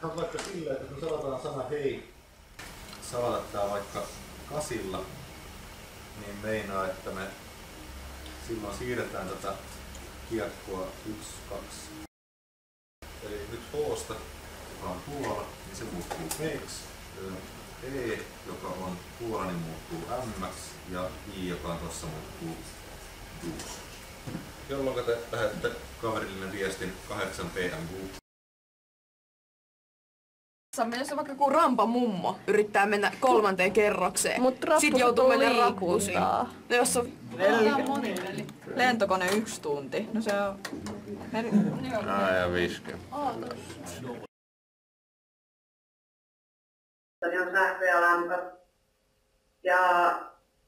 on vaikka silleen, että kun salataan sana hei, salata tää vaikka 8, niin meinaa, että me silloin siirretään tätä kiekkoa 1, 2. Eli nyt H:sta, joka on Puola, niin se muuttuu P:ksi. E, joka on Puola, niin muuttuu M:ksi. Ja I, joka on tossa, muuttuu Juus. Jolloin te lähette kaverillinen viestin 8 PMU. Jos vaikka joku rampamummo yrittää mennä 3. kerrokseen, sit joutuu mennä rappusiin. No jos on lentokone 1 tunti, no se on... Ja 50. On sähkö ja lämpö. Ja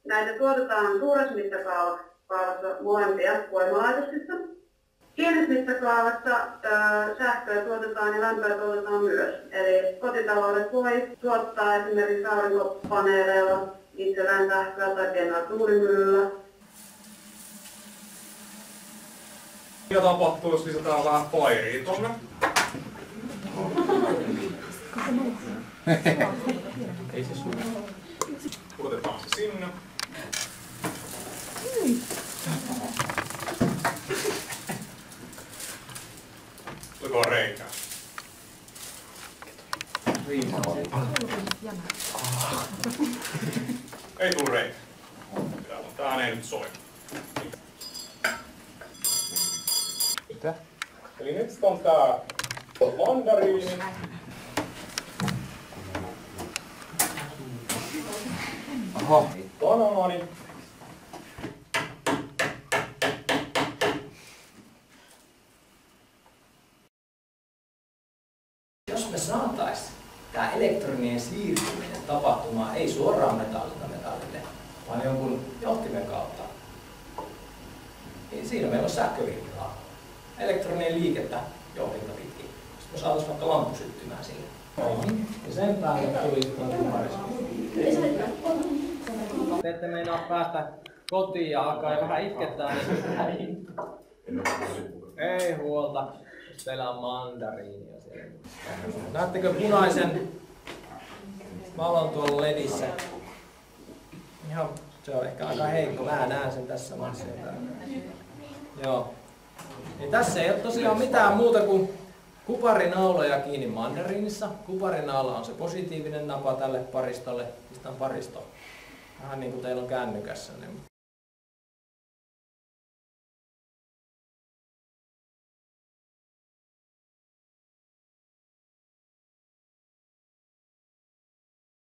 näitä tuotetaan suuressa mittakaavassa molempia voimalaitoksissa. Pienessä mittakaavassa sähköä tuotetaan ja lämpöä tuotetaan myös. Eli kotitaloudet voi tuottaa esimerkiksi aurinkopaneeleilla itsellään sähköä tai pienellä tuulimyllyllä. Mitä tapahtuu, jos lisätään vähän pairia tonne? Ei se sulla. Pudotetaan se sinne. Tuliko reikää? Ei tuu reikää. Tää ei nyt soi. Mitä? Eli nyt on tää mandariini. Oho. Banaani. Jos me saatais tää elektroninen siirtyminen tapahtumaan ei suoraan metallilta metallille, vaan jonkun johtimen kautta, niin siinä meillä on sähkövirtaa. Elektroninen liikettä johdinta pitkin. Sitten me saatais vaikka lamppu syttymään sille. Ja sen päälle tuli te ette meinaa päästä kotiin ja alkaa vähän itkettää, niin ei huolta, jos teillä on mandariinia siellä. Näettekö punaisen valon tuolla ledissä? Ihan, se on ehkä aika heikko, mä näen sen tässä vaiheessa. Joo. Niin tässä ei ole tosiaan mitään muuta kuin kuparinauloja kiinni mandariinissa. Kuparinaula on se positiivinen napa tälle paristolle. Pistän paristo. Vähän niin kuin teillä on kännykässä. Niin